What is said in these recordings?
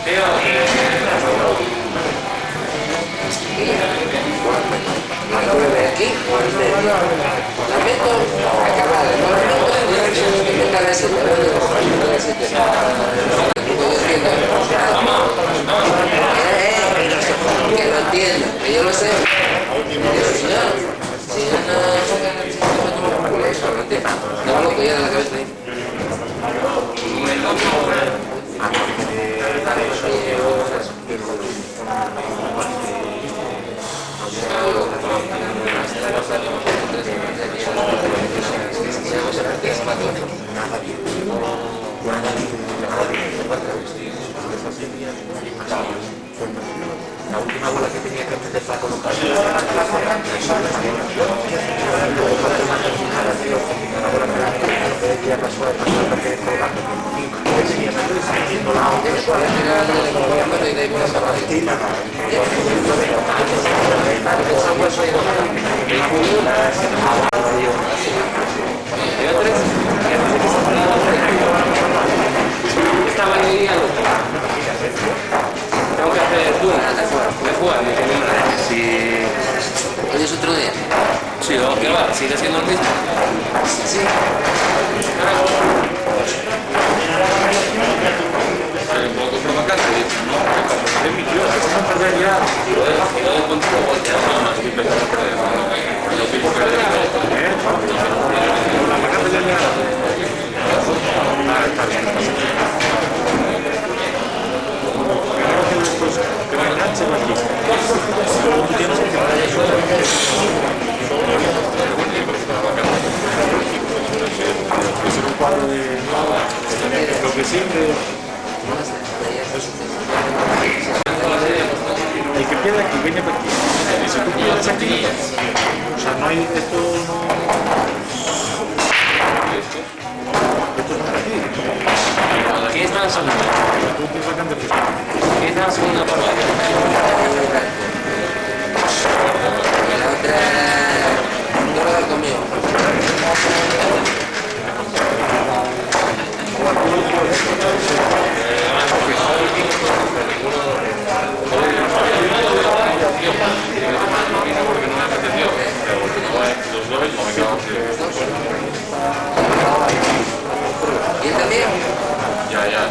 Aquí, lamento acabar, que lo entiendo, que yo lo sé, pero si no, no, loco ya de la cabeza ahí. La última bola que tenía que meter para colocar estaba lidiando. Tengo que hacer tú, me juega, si... ¿Hoy es otro día? Sí, ¿o qué va? ¿Sigue siendo el mismo? Sí. Un poco provocante, ¿no? Es mi tío, se va a perder ya. Y luego contigo volteas, no, estoy pensando en perder. No pienso perder, está bien. Que me enganchen aquí. Tú tienes que quedar ahí. Es un cuadro de lo que siempre el que queda aquí viene para aquí. Y si tú quedas aquí, o sea, no hay esto no. ¿Qué es la segunda? ¿Qué es la segunda parte? La otra... no va a dar conmigo. ¿Y él también? Ya.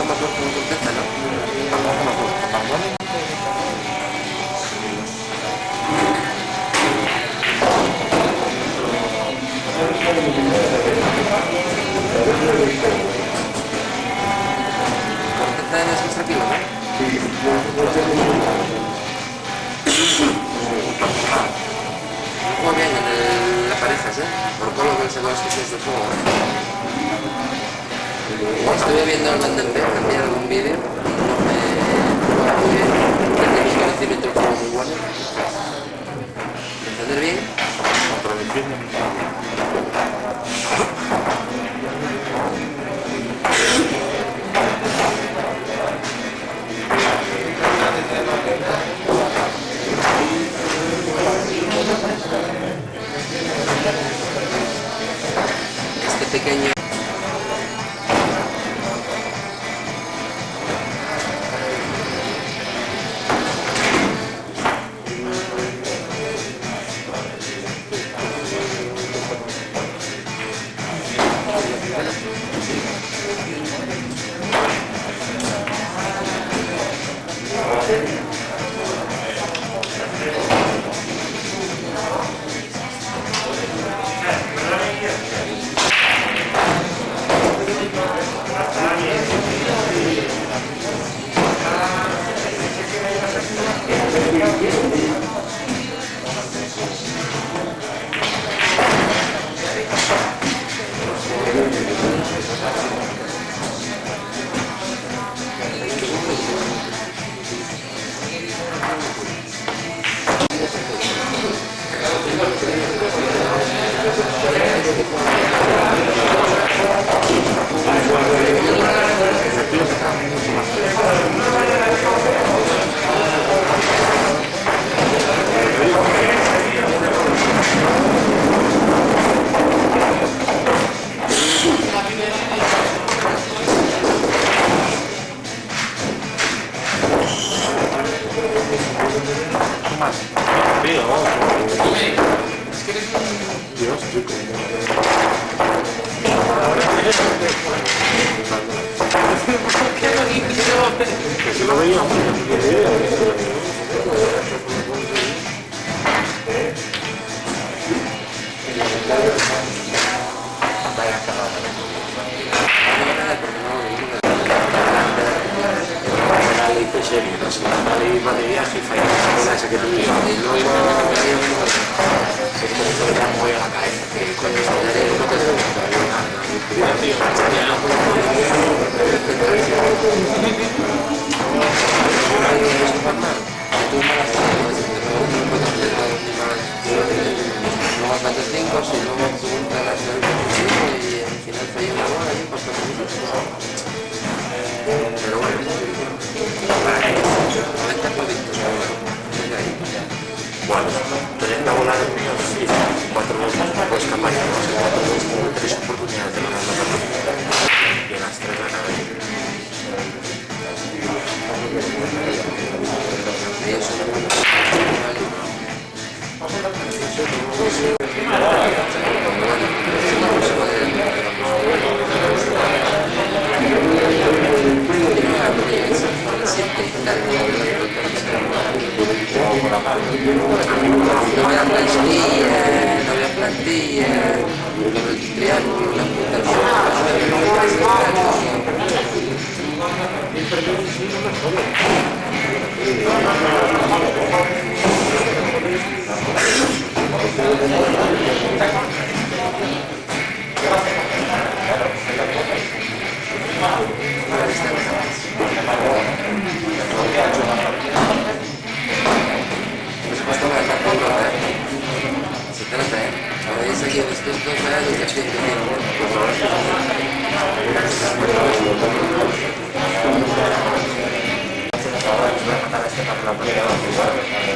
motor con contenta, ¿no? Contenta en esos tranquilos, ¿no? Muy bien en las parejas, ¿eh? Por todo lo que se va a escuchar de juego. Estuve viendo el mandante, cambiar algún vídeo, no me va muy bien. Desde mi conocimiento el juego muy bueno. ¿Entender bien? Este pequeño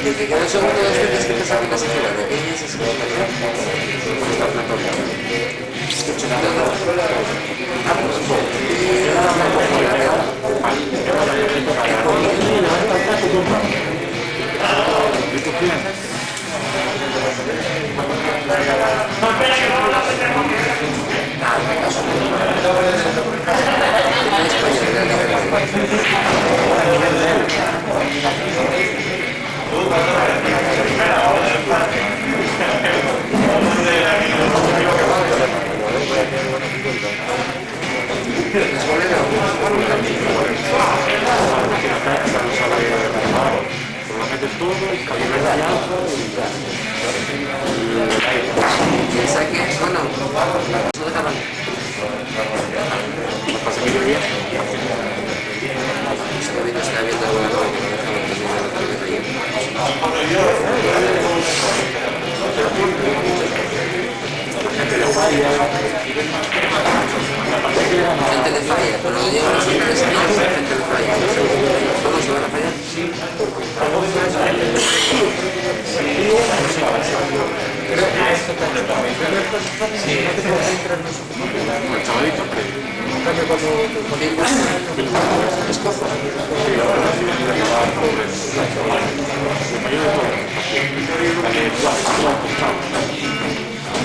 Desde que no son uno de los veces que te sacan la señora, ¿de qué es eso? España, ¿Es bolero? Lo metes todo, el calibre de alto Y el saque, bueno, no deja mal. y pasa que yo bien. Está viendo el bolero, que no dejaba terminar la primera. Gente de falla, cuando llegan los finales de semana, gente de falla. Todos se van a fallar. El chavalito, Escojo.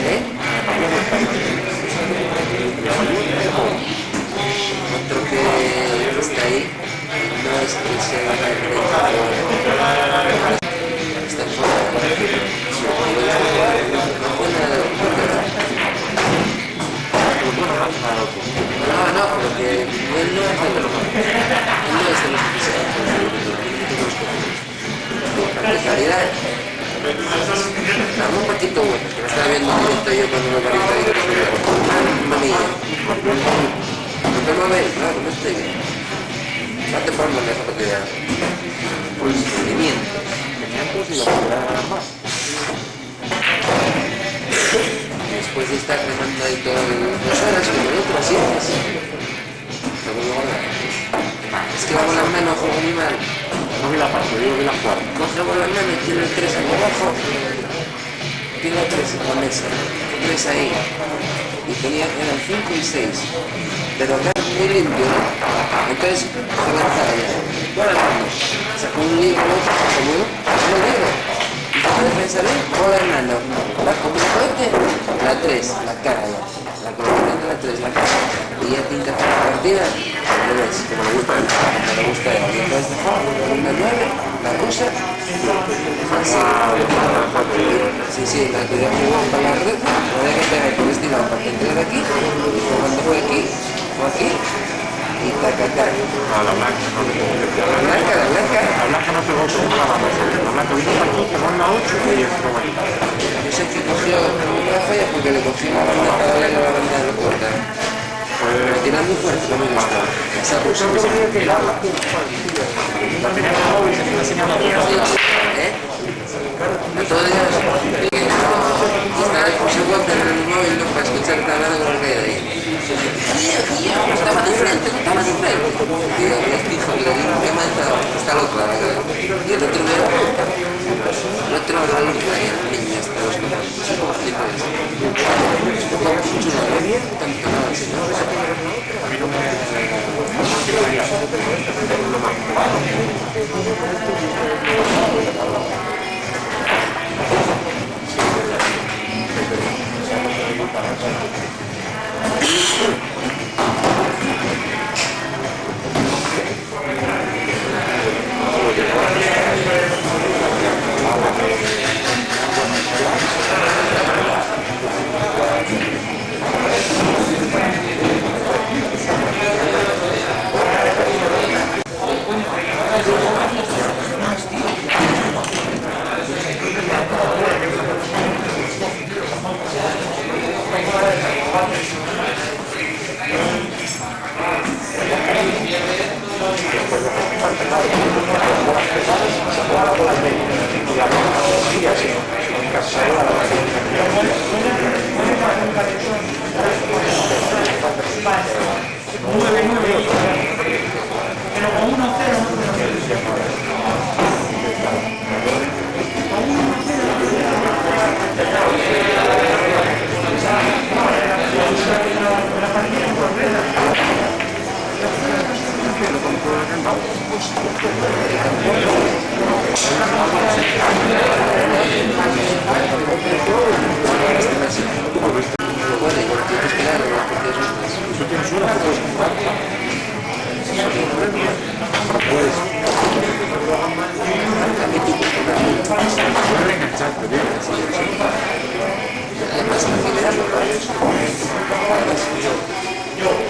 ¿Eh? Otro que está ahí no es que sea está fuera. No, porque él no es de los que se de calidad. Dame un poquito, bueno, que me estaba viendo un momento yo con una carita ahí, una milla. No te mueves, claro, no estoy bien. Date por la mesa porque ya. Pues 500 y lo podrá ganar más. Después de estar remando ahí todo 2 horas, como el otro, así es. Lo vuelvo a guardar. Es que va a volar menos, juego muy mal. no vi la parte, yo vi la cuarta. Coge volar menos, tiene el 3 aquí abajo. Tiene el 3 en la mesa. 3 ahí. Y tenía, eran 5 y 6. Pero acá es muy limpio, ¿no? Entonces se lanzaba ya. Bola Hernando. Sacó un libro, como yo, sacó un libro. Y se puede pensar bien, bola Hernando. La comunidad la 3, la cara ya. La comunidad la 3, la cara. Y ya pinta la partida, lo ves, como le gusta a él. Como le gusta a él. Y entonces dejó la 9, la rusa. Sí, la que yo jugó para la red, la de que pegar por este lado para que entre de aquí. Y cuando fue aquí, fue aquí. Y taca, taca. A la blanca no le puedo decir. La blanca. La blanca no pegó como la banda. La blanca vino aquí, pegó en la 8 y entró ahí. Yo sé que cogió una falla porque le cogí una banda paralela a la banda de corta. Me tiran muy fuerte, no me gusta. Esa rusa. ¿Eh? Entonces, estaba puse guante en el móvil no para escuchar que hablando con el que hay ahí. Y estaba de frente. Tío, es fijo, que le digo que está loco, la verdad. Y el otro día, la luz ahí, el niño, hasta los cojones. Es como flipas. Es como mucho tanto nada, así, ¿no?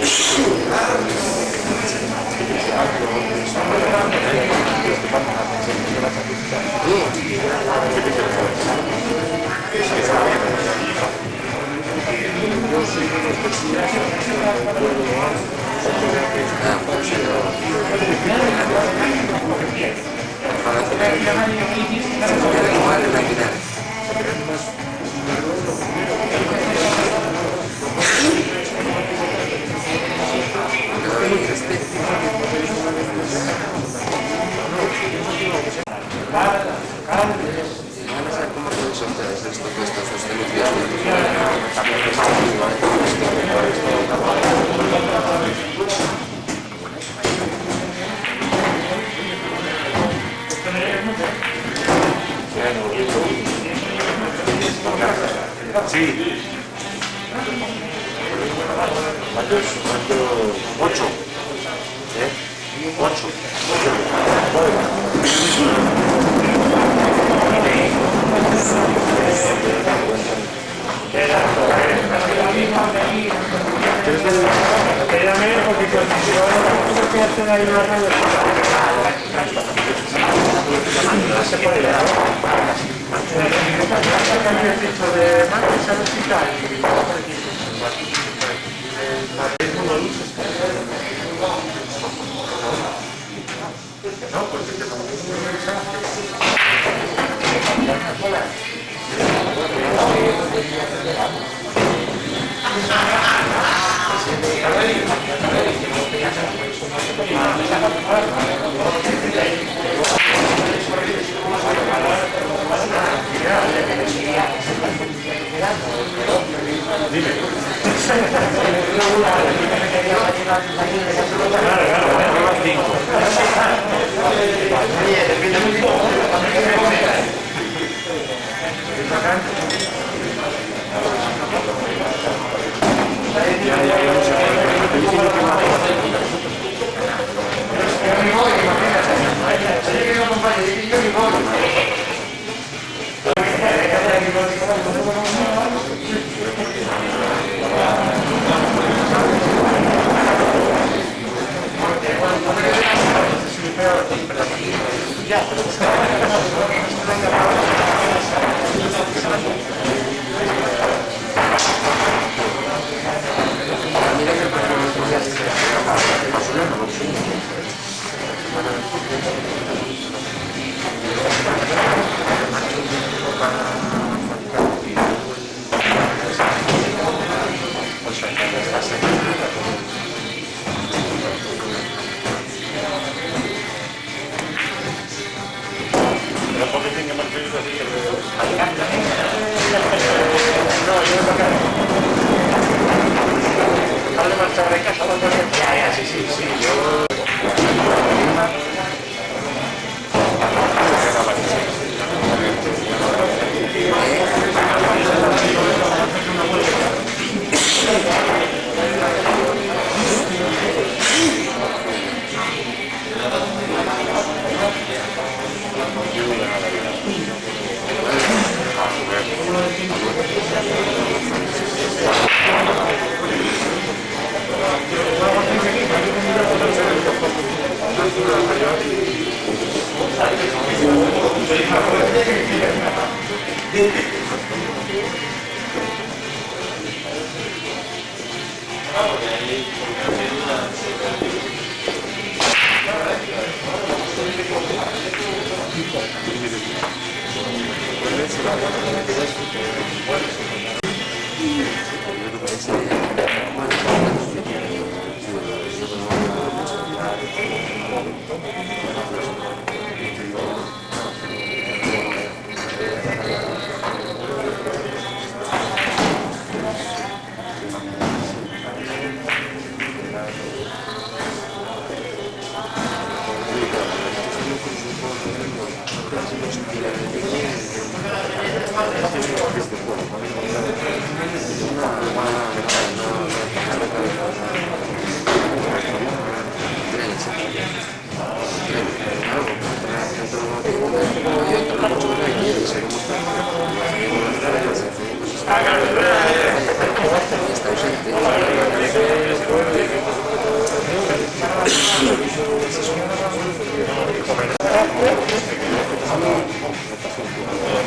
Sí. 8. 8.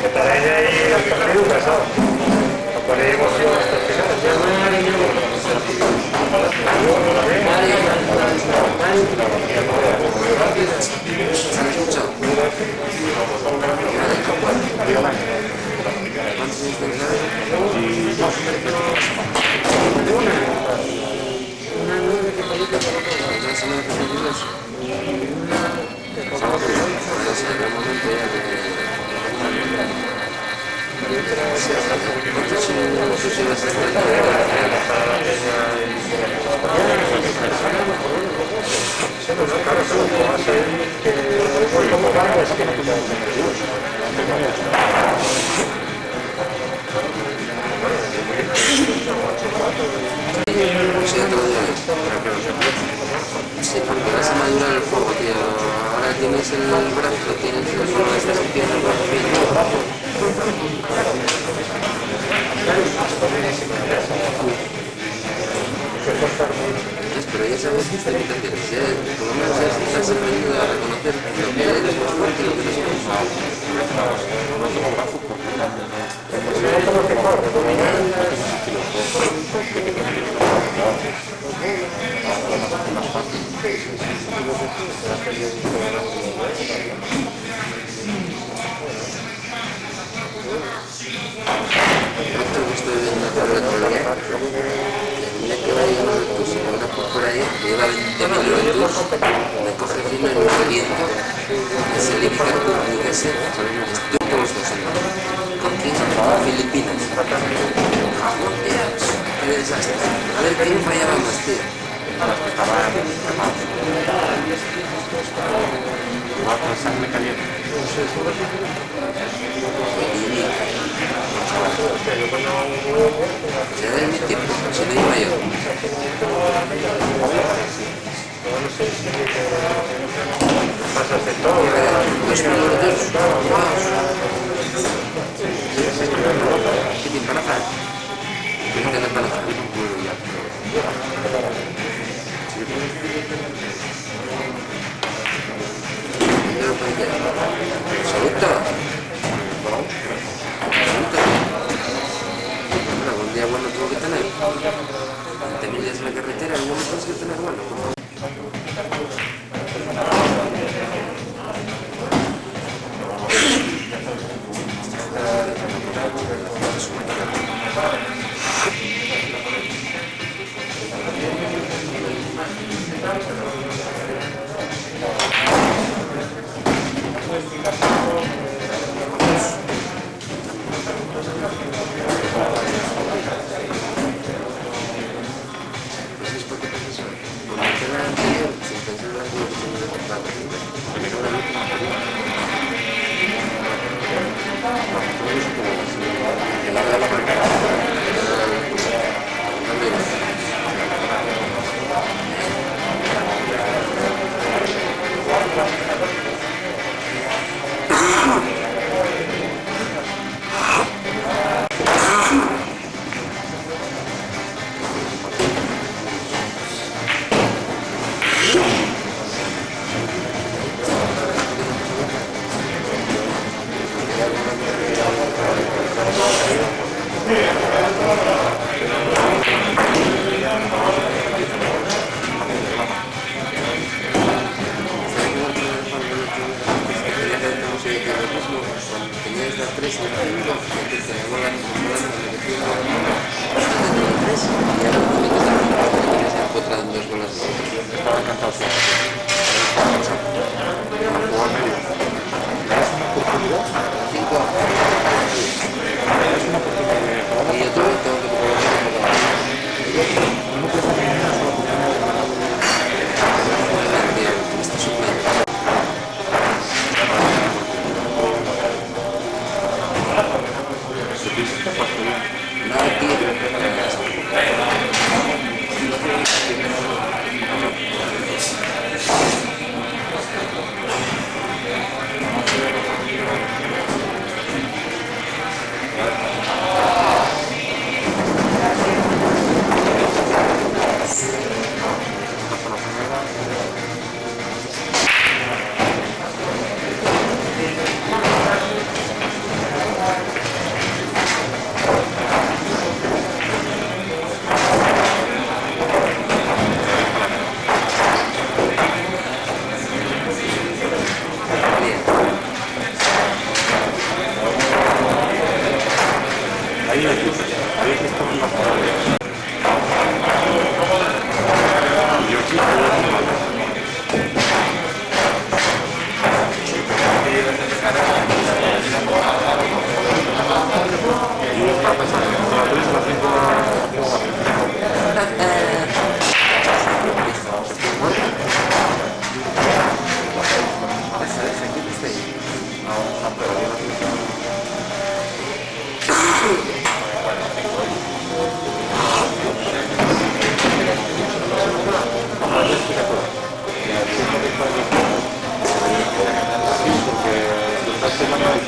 Estaréis ahí hasta la nuca, ¿sabes? Ponéis emoción hasta el final. ¿Se han escuchado? ¿Cuántos años tenéis? ¿Cuántas semanas que tenéis? Ahora será el momento ya de... ¿Cuántos años llevas Sí, porque vas a madurar el fuego, tío. Ahora tienes el brazo, tienes el fuego, estás empiezas a pero ya sabes tus limitaciones, ya por lo menos ya estás aprendiendo a reconocer lo que eres más fuerte y lo que no eres. Otro que estoy viendo por el otro día, mira que va llegando el tus, una por ahí, que lleva 20.000 euros, me coge firme y me reviento. Es el ese, estoy con los dos, ¿con quién? Con Filipinas. Qué desastre. A ver quién fallaba más, tío. Sangre caliente. Se da en mi tiempo, si no iba yo. Pasas de todo. 2.000 euros. ¿Qué te empanaja? ¿Qué te empanaja? Saluta. Algún día bueno tuvo que tener. 20.000 días en la carretera, alguno tienes que tener bueno.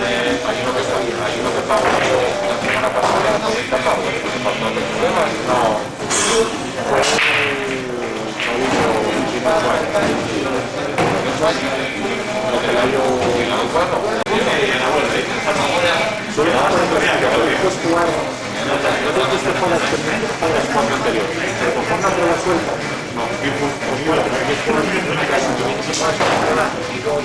hay uno que está bien, hay uno que pagó la semana pasada 90 pavos, que se faltó los problemas. No, fue Lo que la yo solo puedes jugar nosotros te juegas para el juego anterior, pero con una prueba suelta, no, ir conmigo la primera vez que casi no se pasa y luego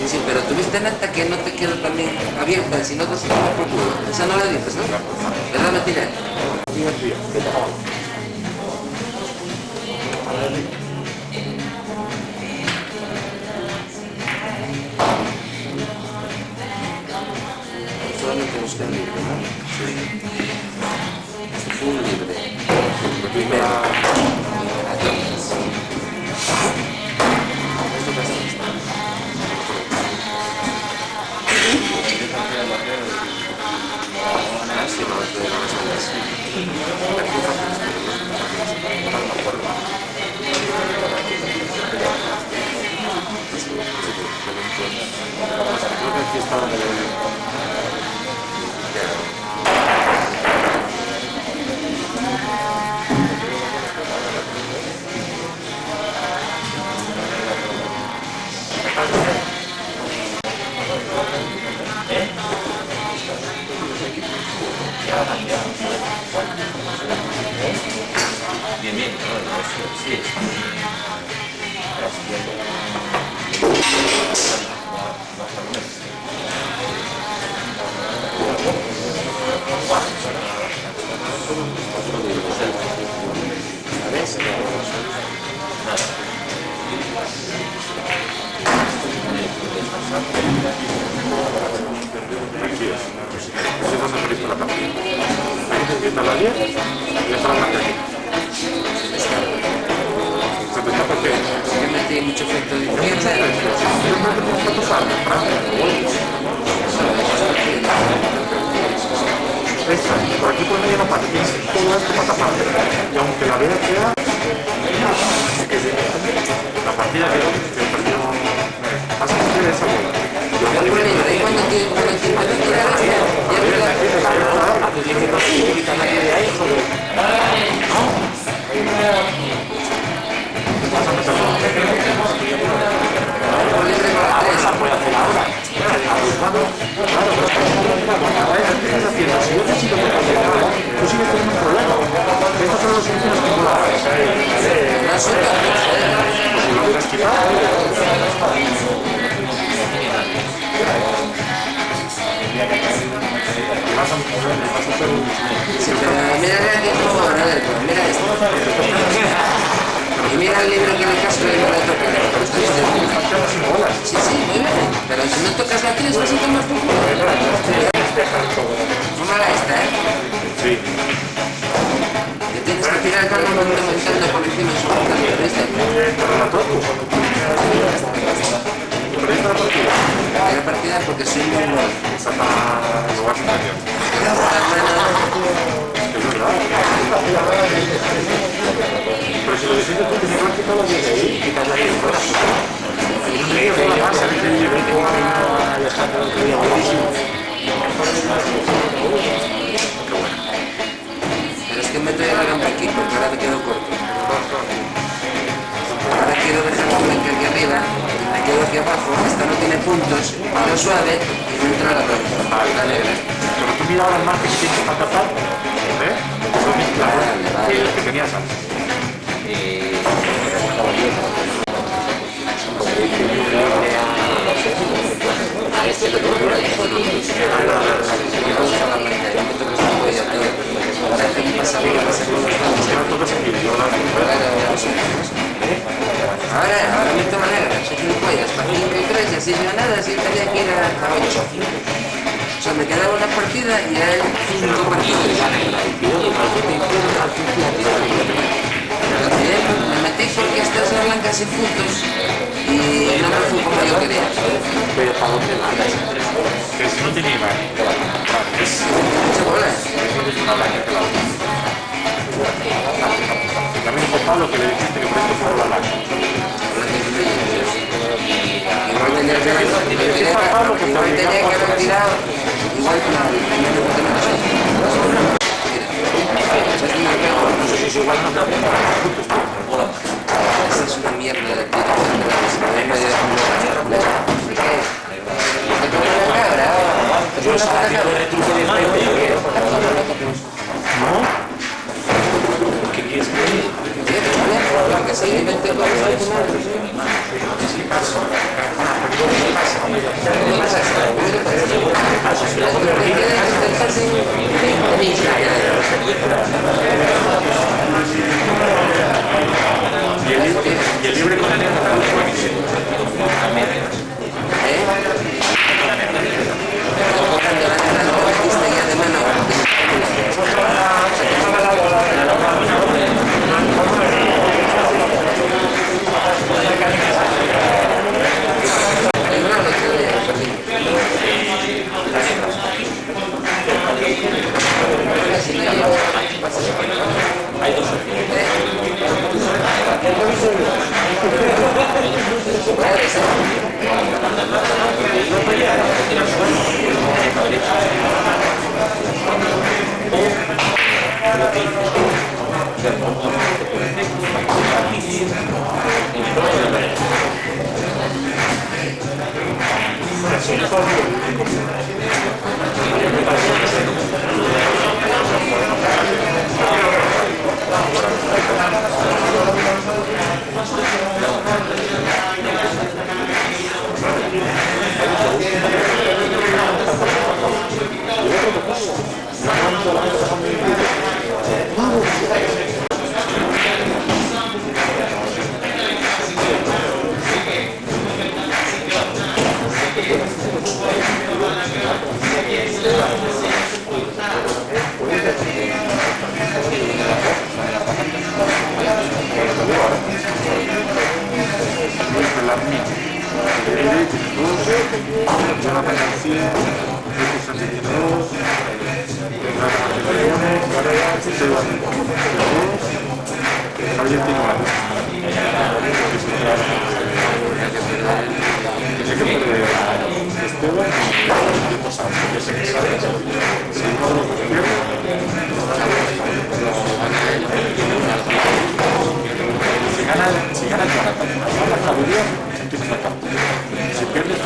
sí, pero tuviste en alta que no te quedó también abierta, si no te sentiste por culo. Esa no la dices, ¿no? ¿Verdad, mentira? Solamente busca el libre, ¿no? Sí. Full libre. Primero. Bien, bien, sí. Mucho efecto de izquierda. Por aquí por medio no pasa, tienes todo esto para tapar. Y aunque la vea queda, la partida que perdió, pasa que de esa bola. Y cuando te tiras, ya son tontos, Pues si lo hubieras quitado. Y vas a hacer un... Sí, pero mira el tiempo, a ver, pues mira esto. Y mira el libro que le casco y no le toca. Sí, sí, muy bien. Pero si no tocas la 3 vas a tomar por culo. No mala esta, ¿eh? Sí. Le tienes que tirar algo monumentando por encima de su boca, ¿viste? Pero la toco. ¿Perdiste la partida? La partida porque soy muy bueno. Esa para... Lo vas a cambiar. Es verdad. Pero si lo decides tú, tienes que quitar las de ahí, quitar las de fuera. Pero es que me estoy agarrando aquí porque ahora me quedo corto. Ahora quiero dejar la blanca aquí arriba, me quedo aquí abajo, esta no tiene puntos, lo suave y me entra la blanca, la negra. Pero tú mira ahora el margen que tienes para tapar, ¿ves? Son mis clavos que tenías antes. Ahora meto la negra, soy gilipollas, para 5 y 3, y así yo nada, así tenía que ir a 8. O sea, me quedaba una partida y a él 5 partidos. Me metí porque esta es la blanca sin puntos y no me fui como yo quería. Pero ¿para dónde vas? Que si no tiene imagen. Mucha bola. Es una blanca que la otra. También fue Pablo que le dijiste que por esto fuera la blanca. Igual tenía que haber tirado. Igual que la esa es una mierda de tiro. Porque si vente con Y el libre con la negra es buenísimo. Si ganas, si pierdes, te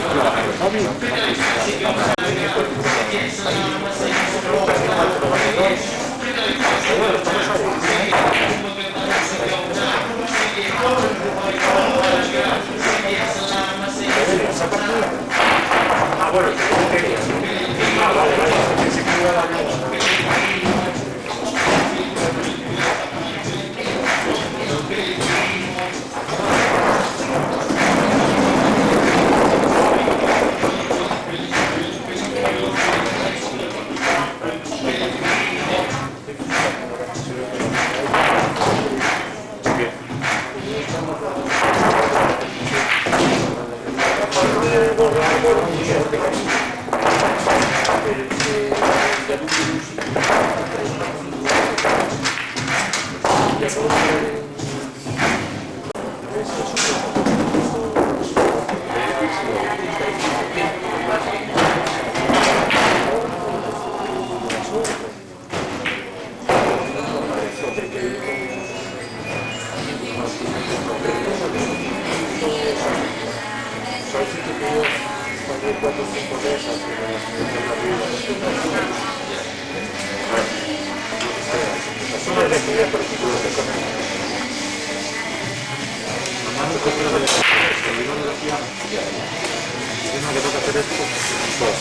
cristiano. Y uno que toca hacer esto, pues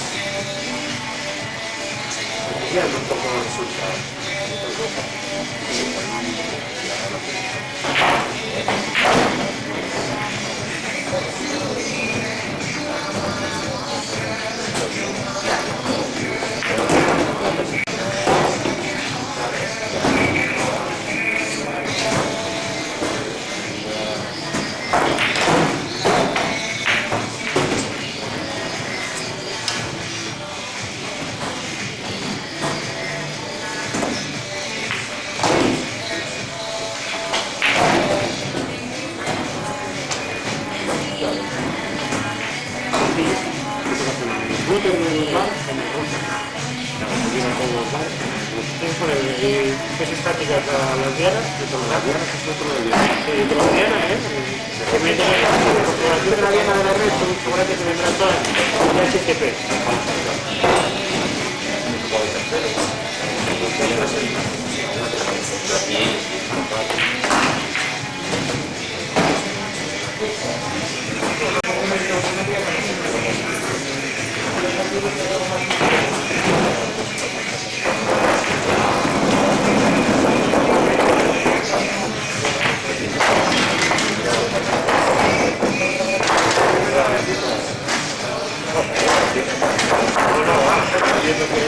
ya es un poco el resultado. Es estática a las dianas, Las dianas es otro de Dios. las dianas, que me comprobación de la diana de la red, son chocolate que vendrán todas en HTTP. No, entiendo que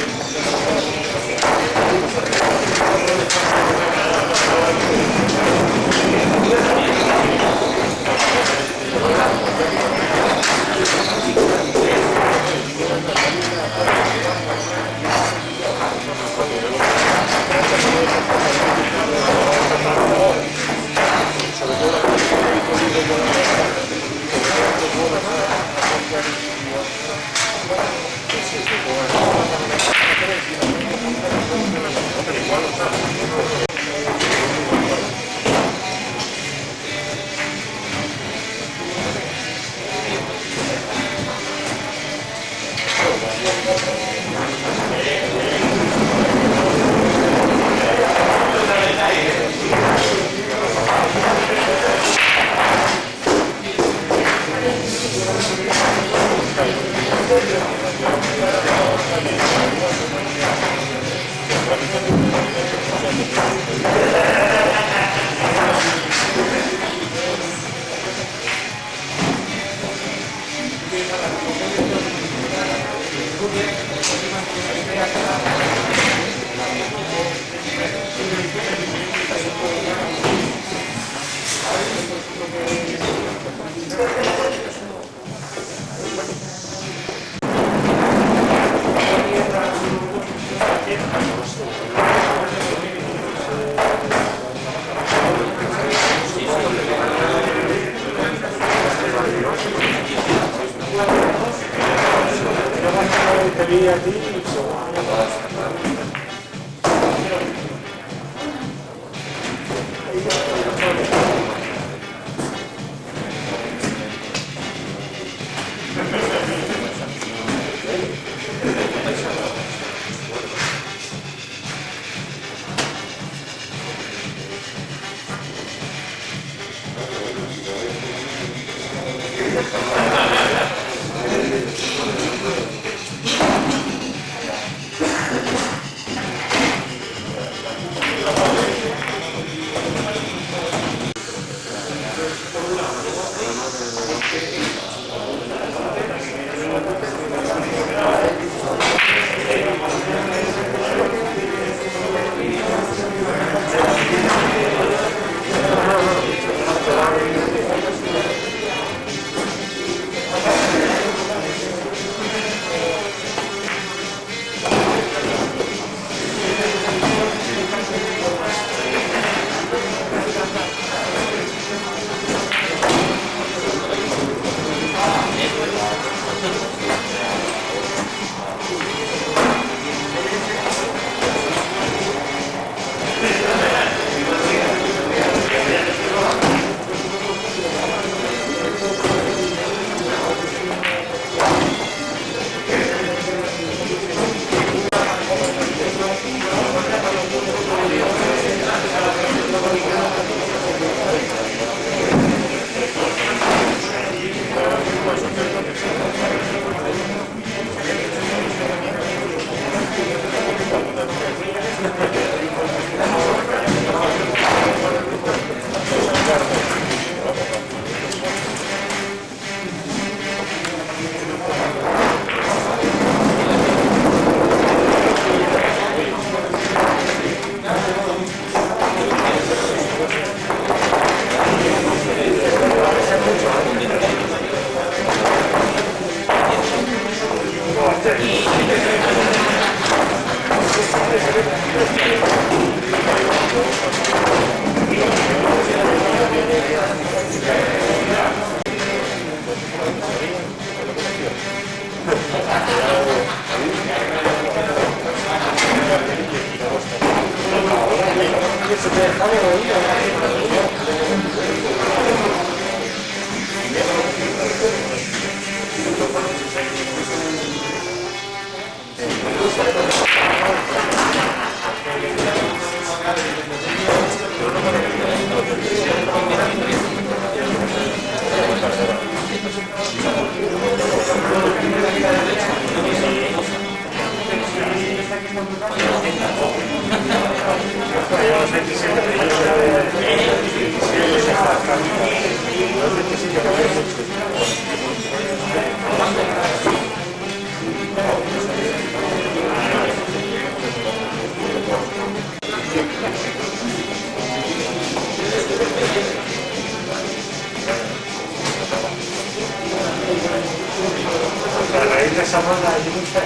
La raíz de esa bola allí muy fea,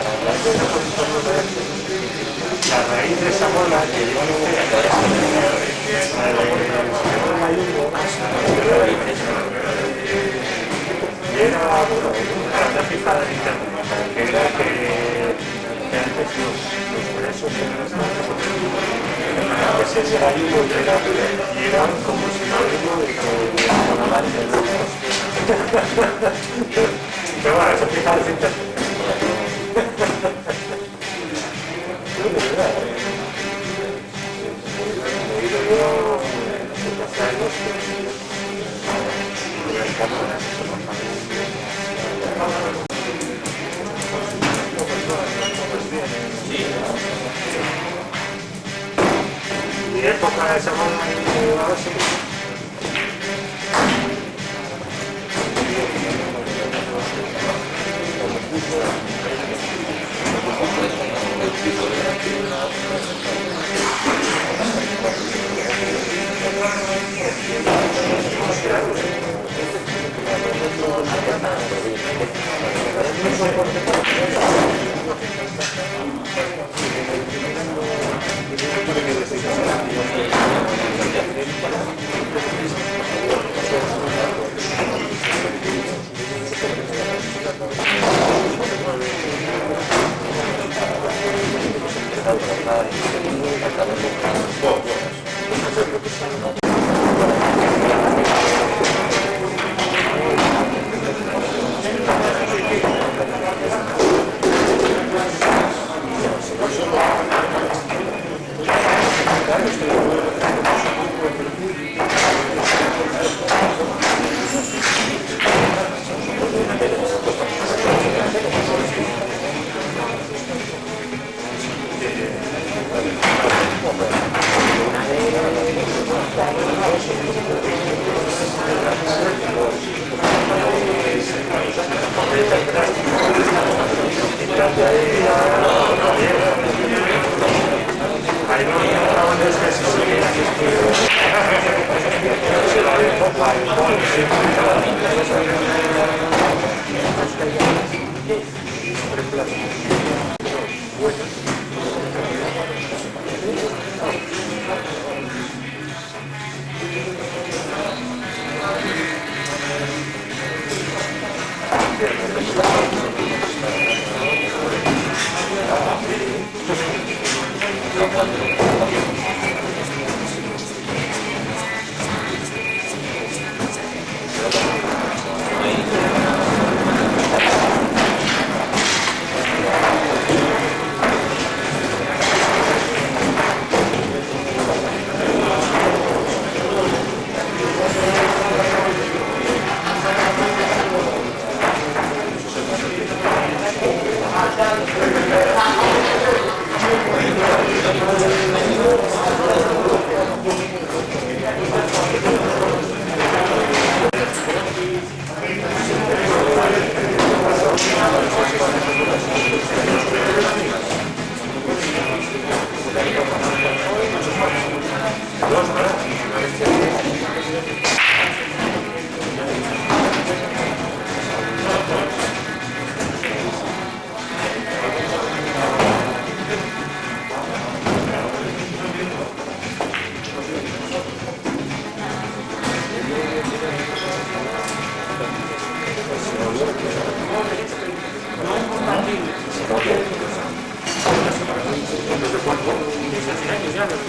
la raíz de esa bola que lleva muy fea, y era una fija de internet, que era que antes por eso que se ayudo y era como si no digo de pero bueno, eso fija de internet. Y época de semana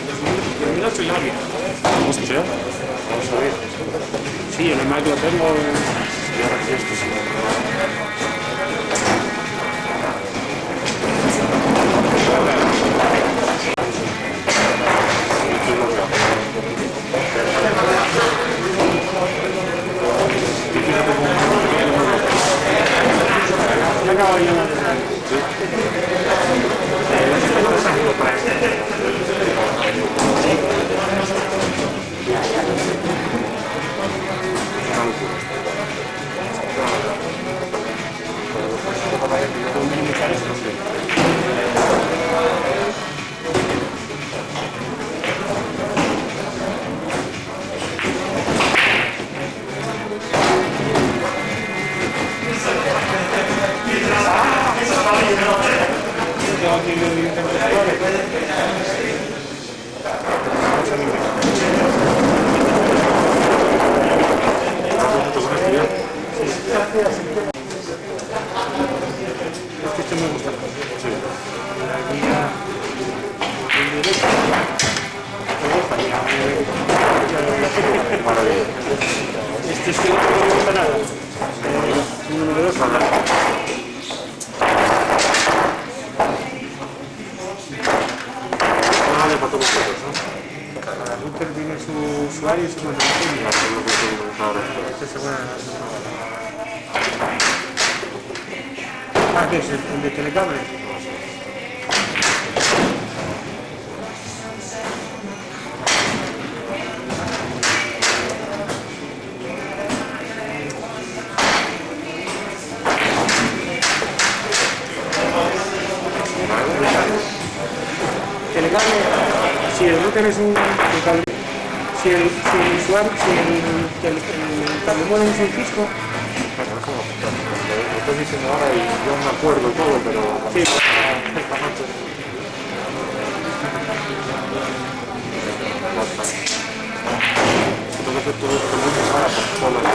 2008 ya había. Hostia. Vamos a ver. Sí, en el Mac lo tengo. Y ahora sí, esto sí. Me acabo de llamar de Este me gusta. Sí. La guía en directo. Maravilla. Este es que no me gusta nada. Un número 2 habla. Vale, para todos vosotros, ¿no? Cada router tiene su usuario y su contraseña. Eso es lo que tengo ahora. Esta semana. Ah, ¿qué es? ¿El de Telecable? Telecable, si el router es un cable, si el usuario, si el cable modem es un Cisco, Venga, déjame apuntar. Lo estoy diciendo ahora y yo me acuerdo todo, pero... sí. Esta noche... Tengo que hacer todo esto muy ahora por todas las...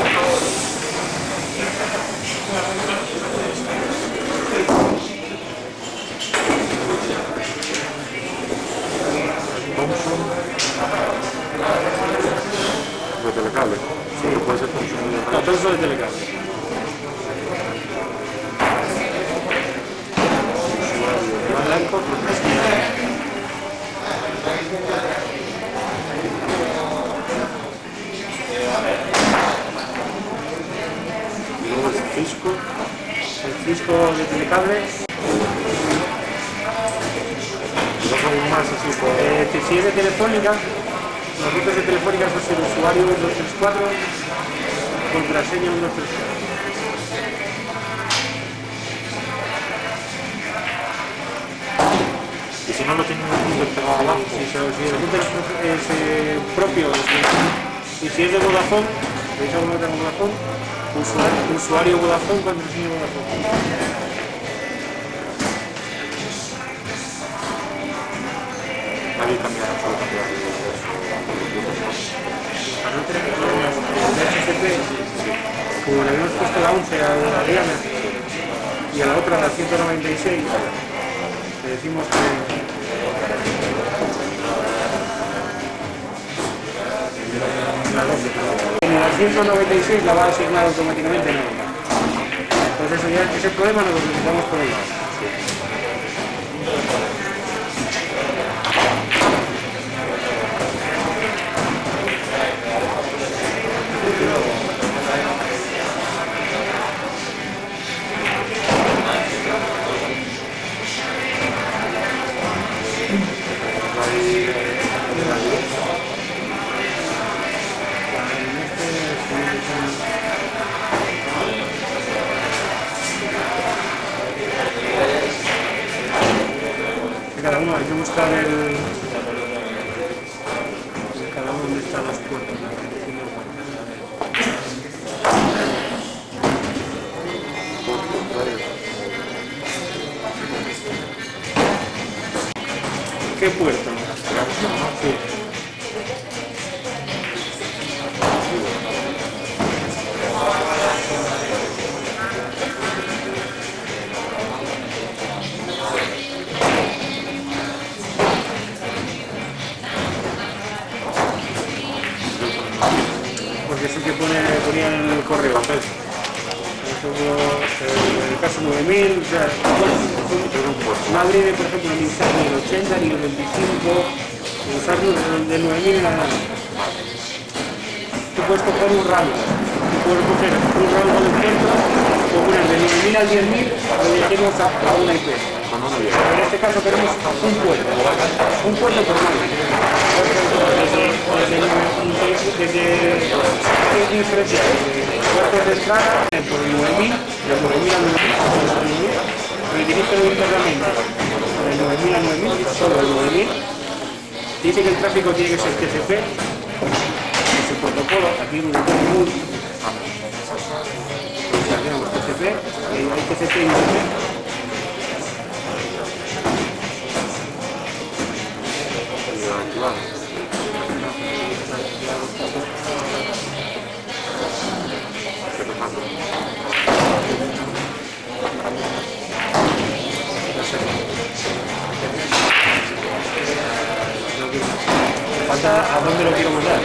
Thompson de Telecable. Sí, puede ser Thompson de Telecable. Todo eso de Telecable. Blanco, Y luego el Cisco. el Cisco de Telecable. Y dos algo más así por... Que si es de Telefónica, los routers de Telefónica pues el usuario 1234, contraseña 1234. Y si no lo tienen un pegado abajo, Si el router es propio, y si es de Vodafone, veis alguna otra Vodafone, usuario Vodafone, contraseña Vodafone. nadie cambia, solo cambia de Para no tener que poner de HTTP, como le habíamos puesto la 11 a la Diana y a la otra a la 196, le decimos que la 12. En la 196 la va a asignar automáticamente, no. Entonces eso ya, ese problema nos lo quitamos por el lado. Cada uno hay que buscar cada uno donde están los puertos. ¿Qué puerto? Sí. porque sí que ponía en el correo. Por ejemplo, en el caso 9000, o sea, Madrid, por ejemplo, ni el 80 ni el 25, usar de 9000 en adelante. Tú puedes coger un rango, tú puedes coger un rango de puertos, o poner de 9000 al 10000, o dirigirnos a una IP. En este caso queremos un puerto por mano. ¿Qué diferencia? Puertos de entrada por el 9000, del 9000 al 9000, redirijo internamente del 9000 al 9000, solo el 9000. Dice que el tráfico tiene que ser TCP, es el protocolo, aquí no lo muy. Ya tenemos TCP, hay TCP y Internet. Falta a dónde lo quiero mandar.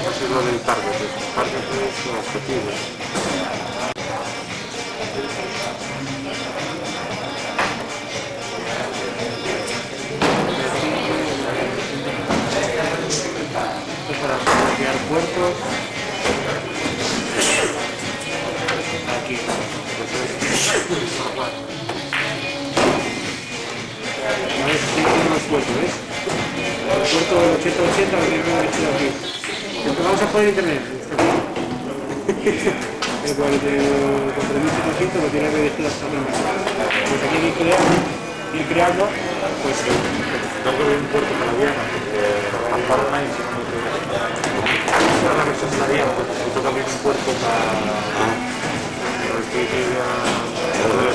Es lo del target. El target es un objetivo. Para crear puertos. Aquí. A ver si tiene más puertos, ¿ves? El puerto del 8080 lo tengo hecho aquí. Vamos a poner internet. El 4700 lo tiene redirigido hasta aquí. Pues aquí hay que ir creando, pues Tengo que ver un puerto para Viena, para Fortnite, la versión de la Viena, tengo que abrir un puerto para...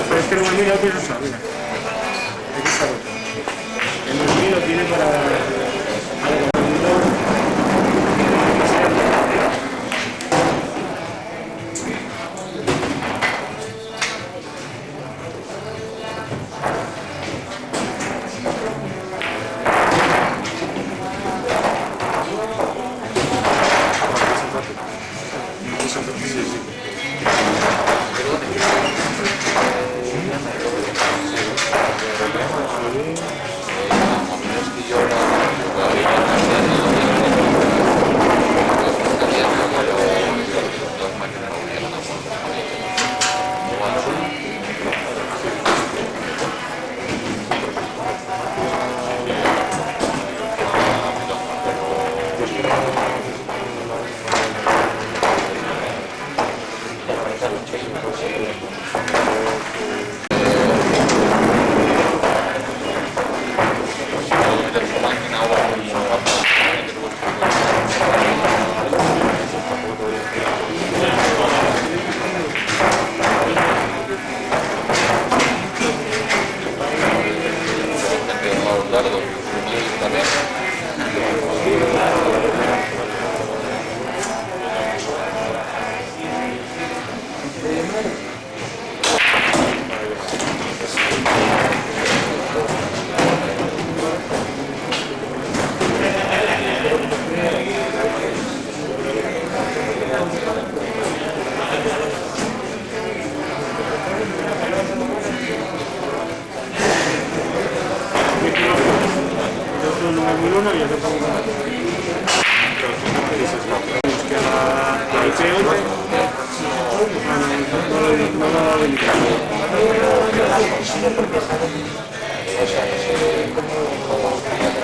pero es que el 9000 lo tienes usado, mira. Hay que saber. El 9000 lo tiene para el contenedor.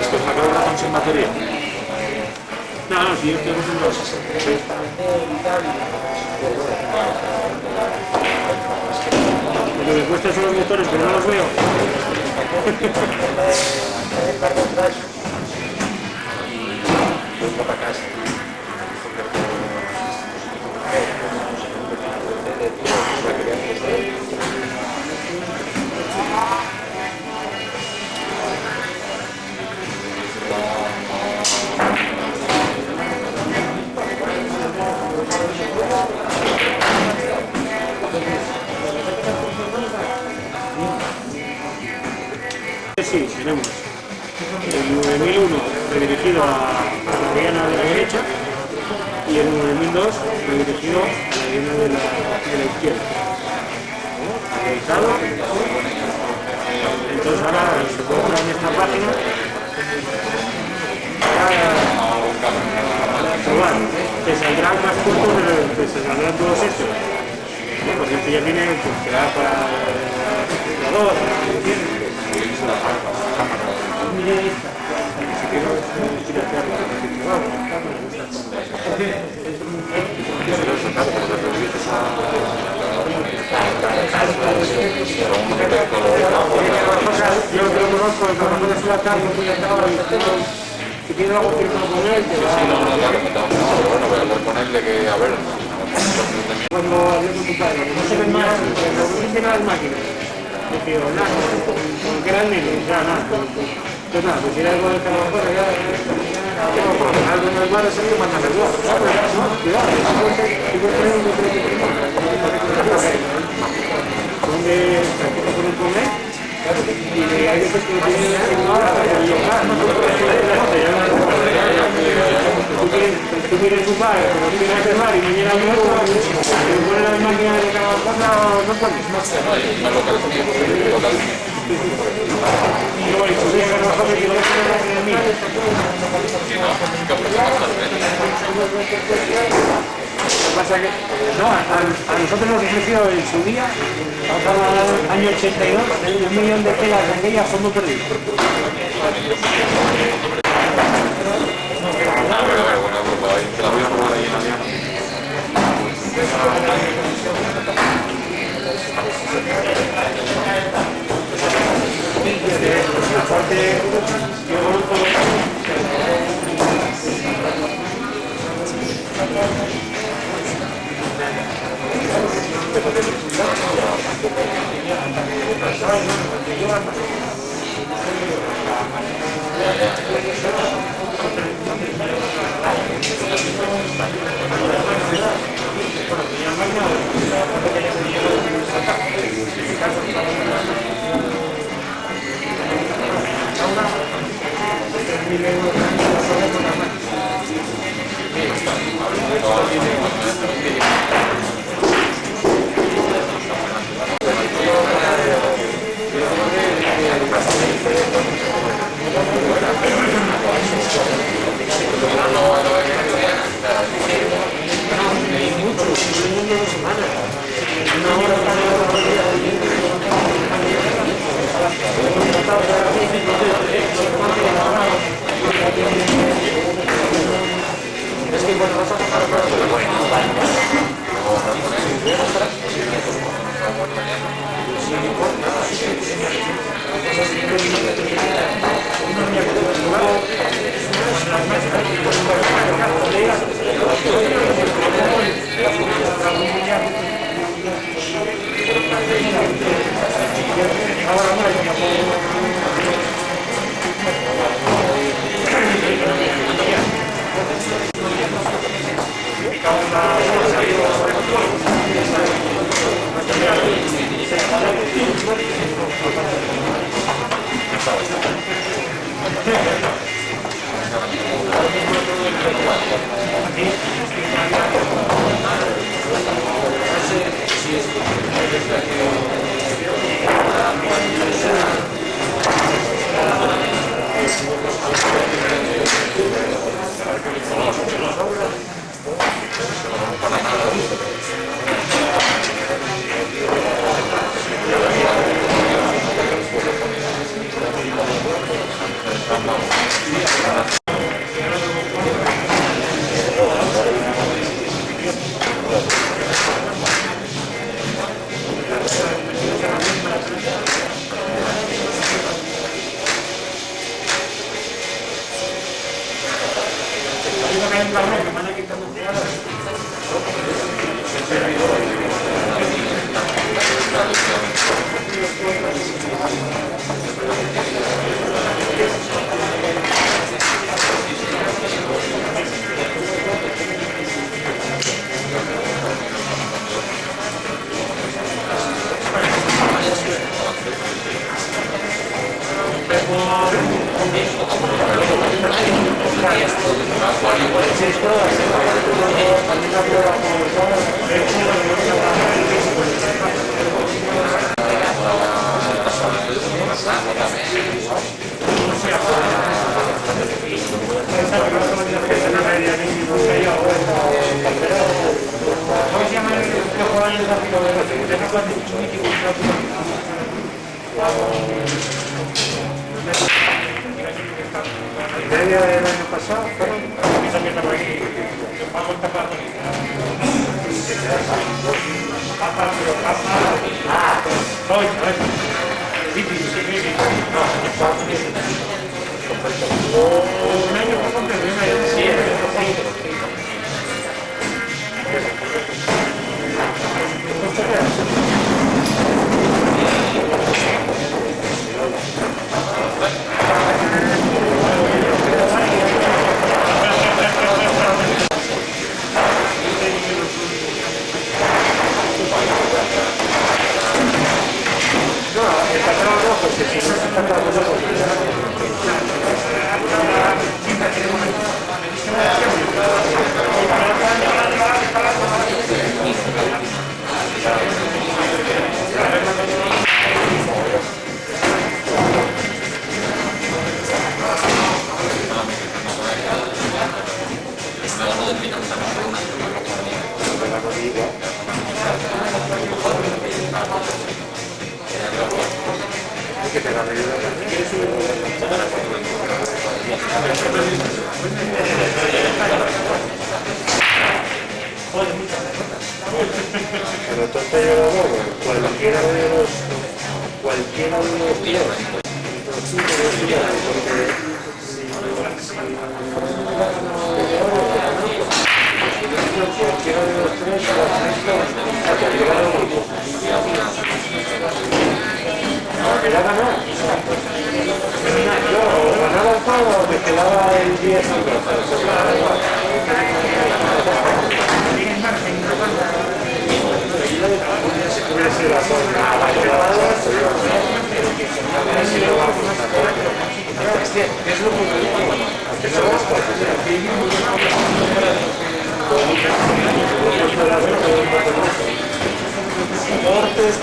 ¿Esto es una colaboración sin batería? No, no, sí, estoy acostumbrado. Lo que me cuesta son los motores, pero no los veo. sí, tenemos el 9001 redirigido a la diana de la derecha y el 9002 redirigido a la diana de la izquierda. Actualizado. Entonces ahora se puede entrar en esta página para probar. Te saldrán más cortos te saldrán todos estos. Porque este ya tiene pues, que da para la 2, yo te lo conozco, el trabajo de la tarde, si tienes algo que proponer, te va bueno, voy a hablar con él de que, a ver, cuando hablé con tu padre, no se ven más, pero no dicen las máquinas. Yo digo, nada, como que era el niño, ya nada. Pues nada, pues si era algo de trabajo, ya algo en el bar es el que manda el bar. Cuidado, si puedes tener un decreto primero. Donde practico con un comer y hay veces que tienen una hora para llegar. Tú quieres un bar, pero no tienes que bar y mañana el otro, te ponen las máquinas de cada cosa, no puedes. Y bueno, si llega a nosotros y lo ves en la máquina mía. Lo que pasa es que no, a nosotros nos ofreció en su día, estamos hablando del año 82, 1.000.000 de telas de aquellas fondo perdido. te la voy a probar ahí en la diana. Aparte, Media del año pasado fueron. Pero entonces yo lo hago, cualquiera de los días, cualquiera de los tres, hasta llegar al grupo. Que ya ganó. Yo ganaba el juego, me quedaba el 10 Cortes,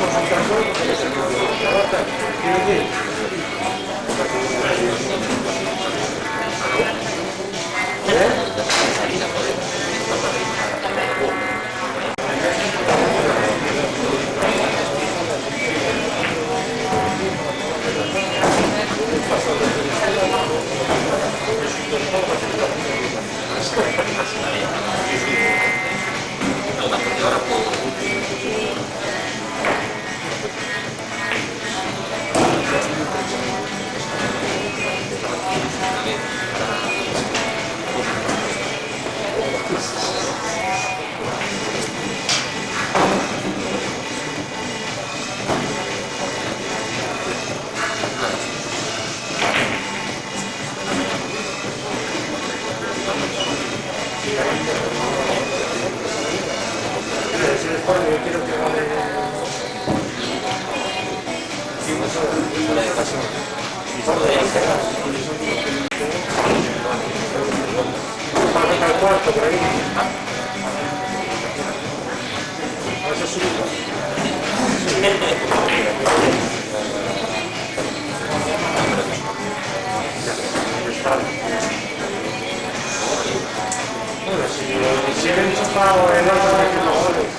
si le enchufado el otro de que no goles,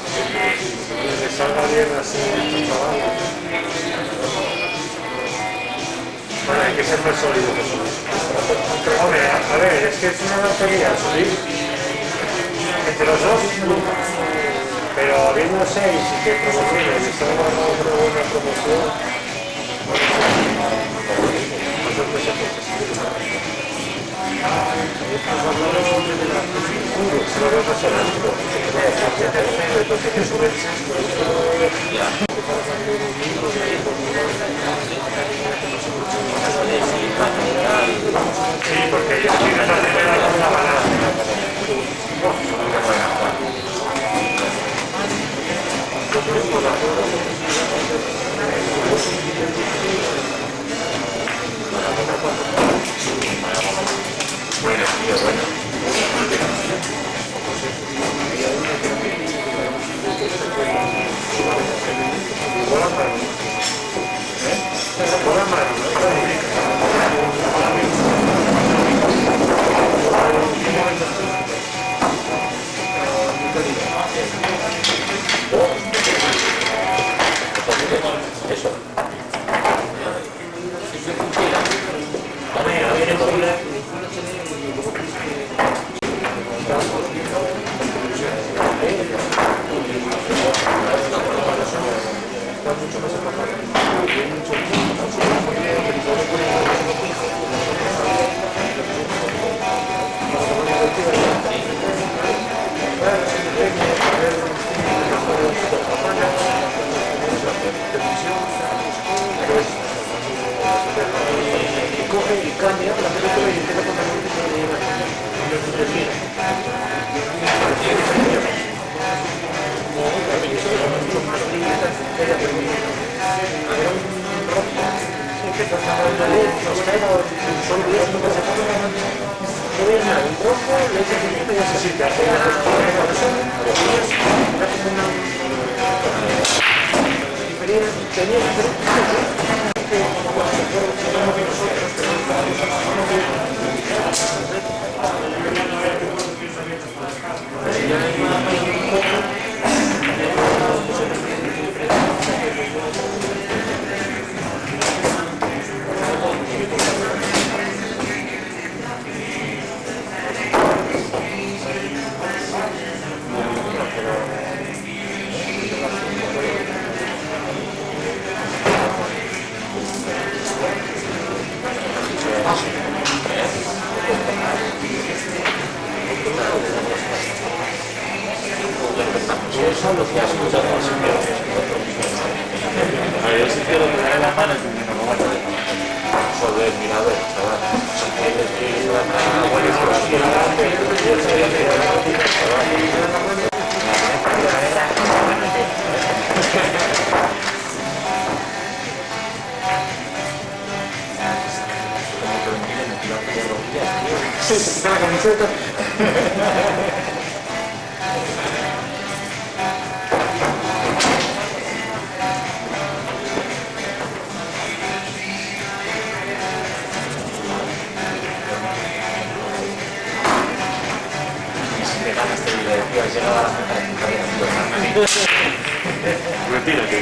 que le salga bien así enchufado. Bueno, hay que ser más sólido que subir. Hombre, a ver, es que es una lotería subir entre los dos, pero habiendo 6 y que promociones y estamos dando una buena promoción, pues se lo veo más honesto. Sí, porque ellos tienen la primera con una banana. Bueno, tío. televisión, pues coge y cambia la película y empieza con la música que le lleva y los entretiene. Como otra película mucho más limitada, era un rock que pasaba en la ley, solo veías lo que se pasaba. No veías nada, un rojo, le echas un poquito y haces así, te hace una cosa era como una tenía diferentes cosas que como que nosotros Solo que has escuchado a ver, yo sí quiero que me la mano y me lo voy a dejar. Joder, mira, a ver, chaval. Si quieres que ir a la mano, pues sí, se quita la camiseta. Retírate,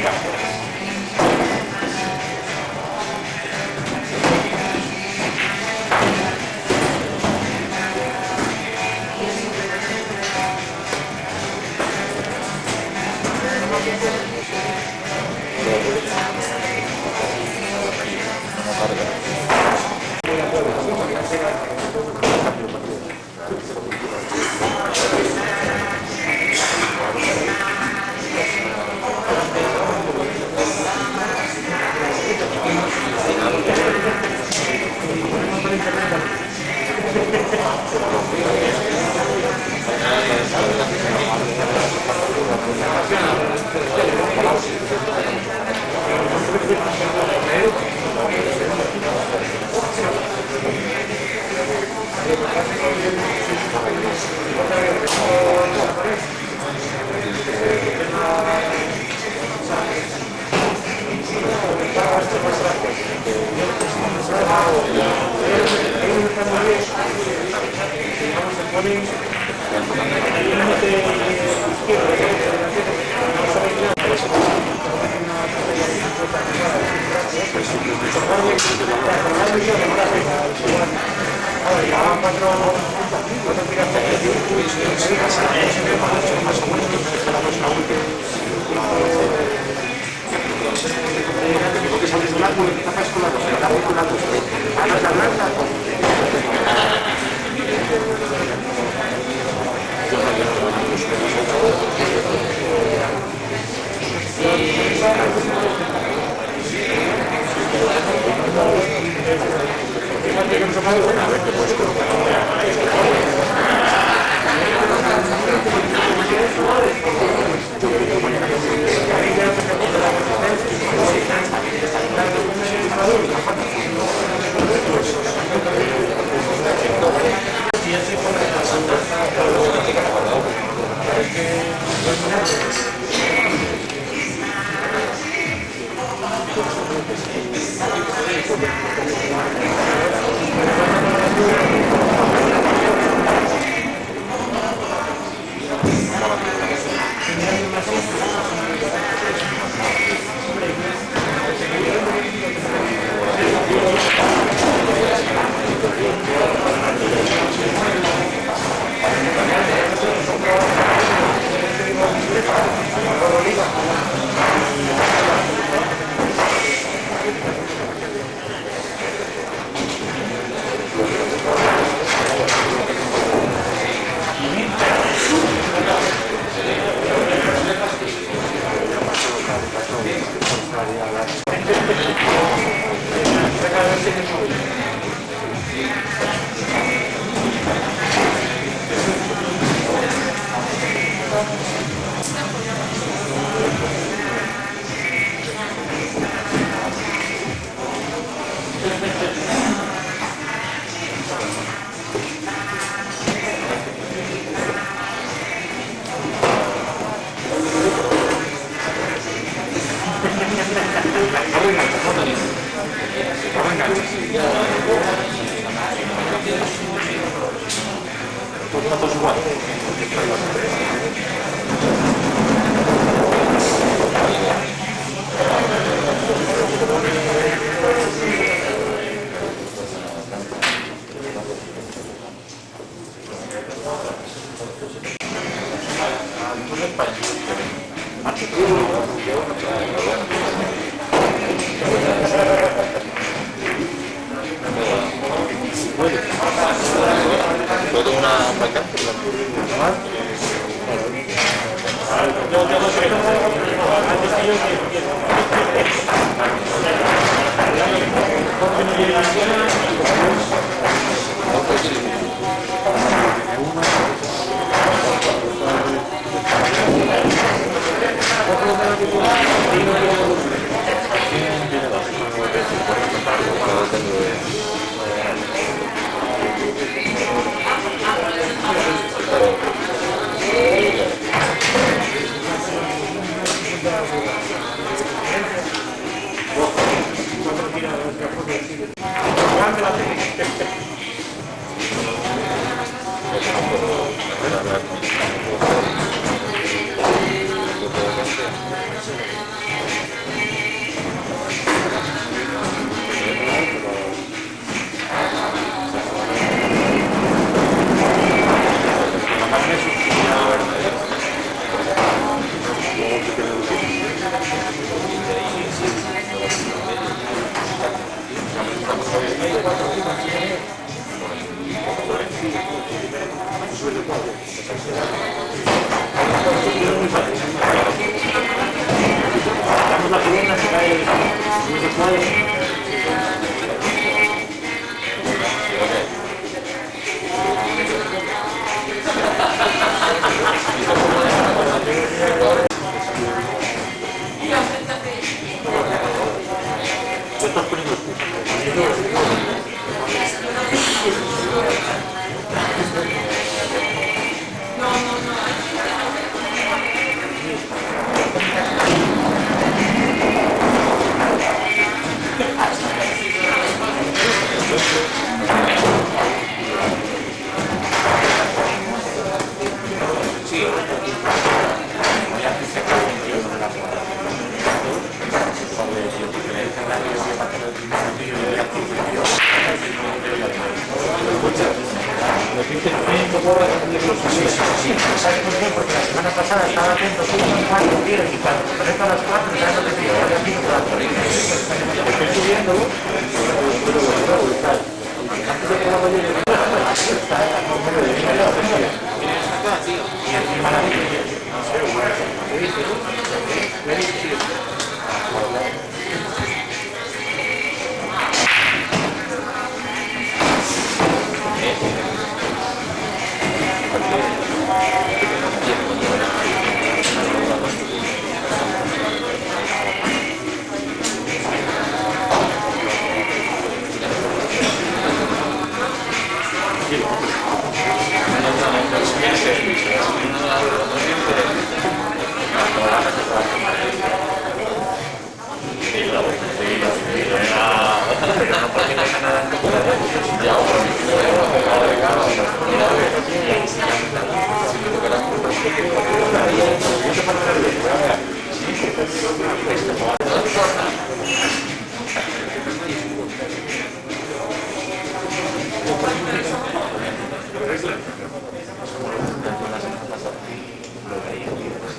Toda una vacante.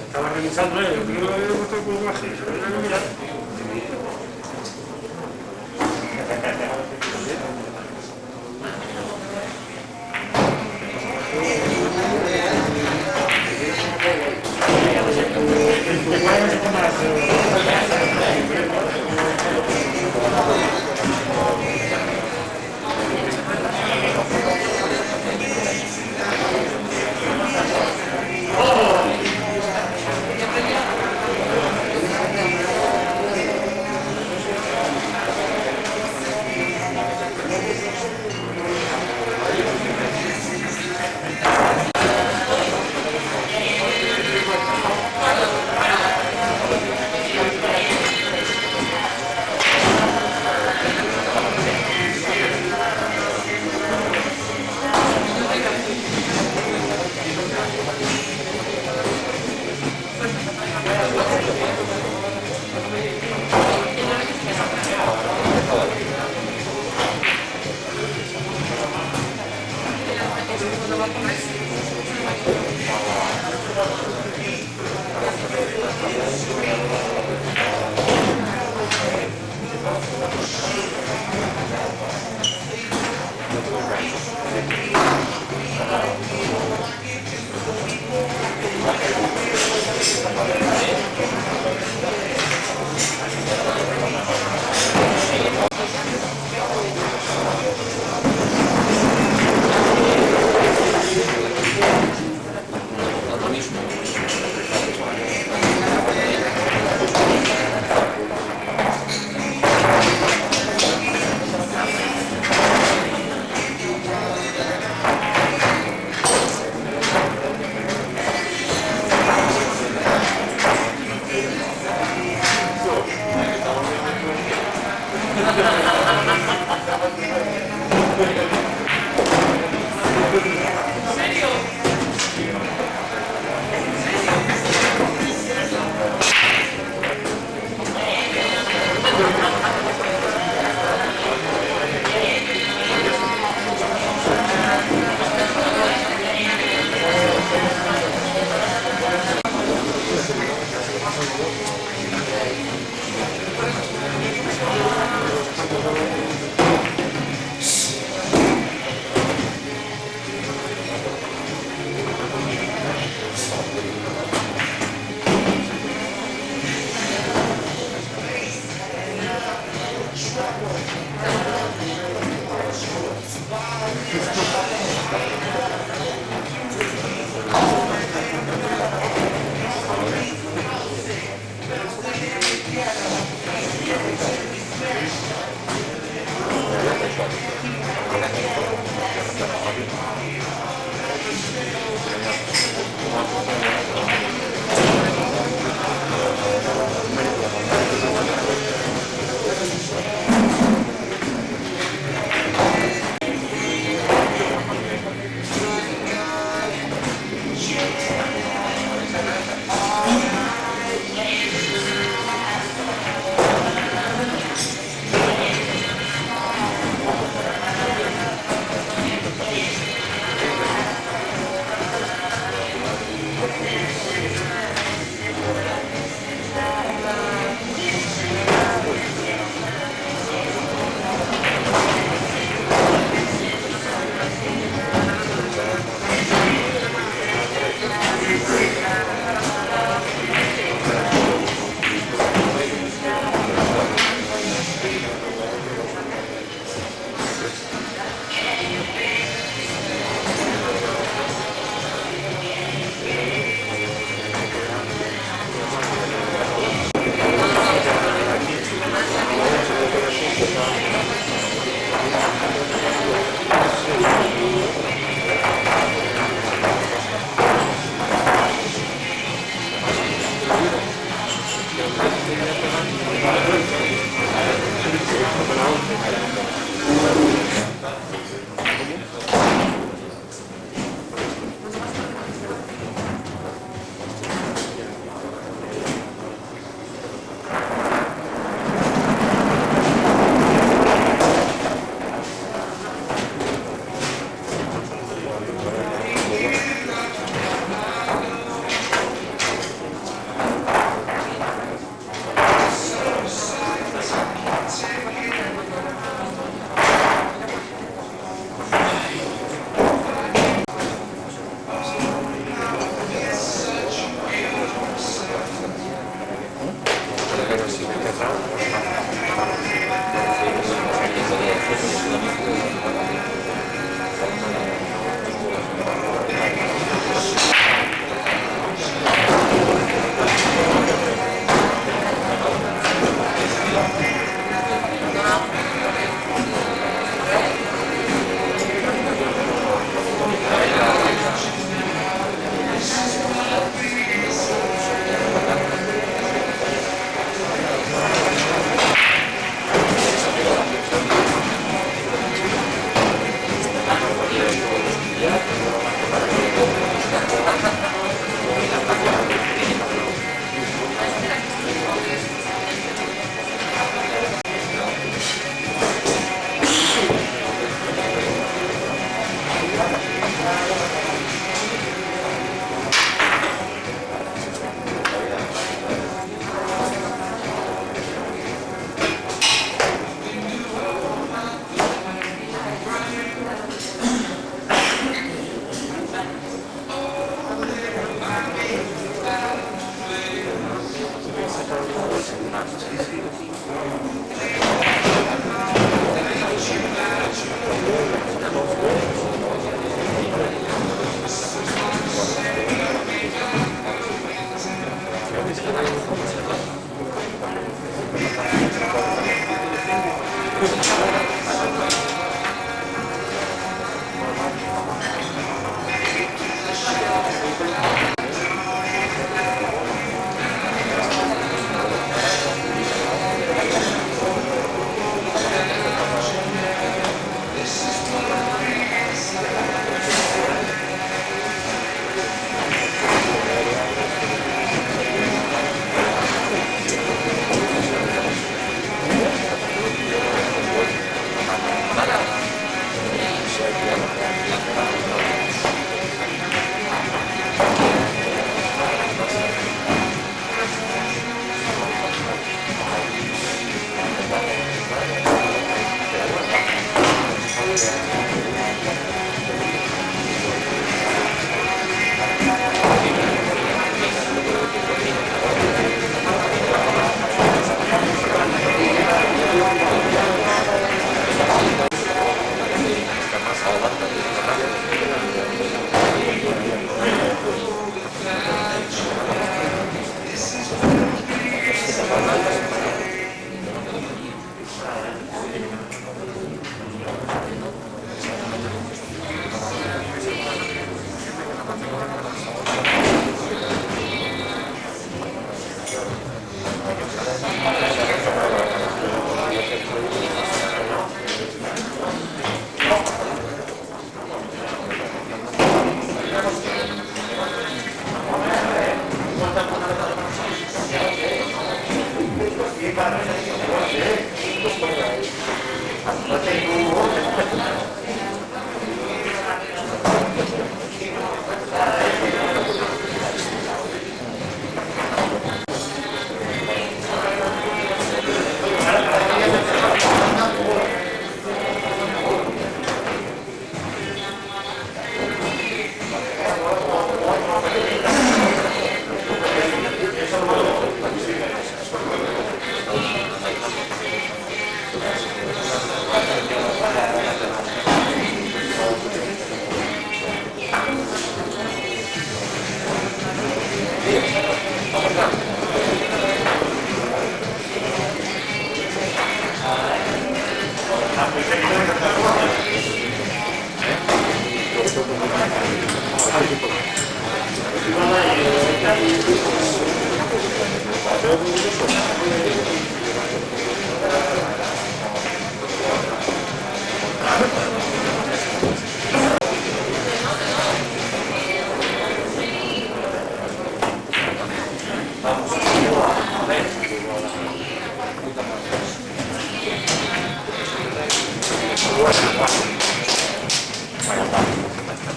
Estaba revisando yo creo que había puesto el lenguaje. El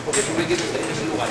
Porque tú me quieres estar en ese lugar.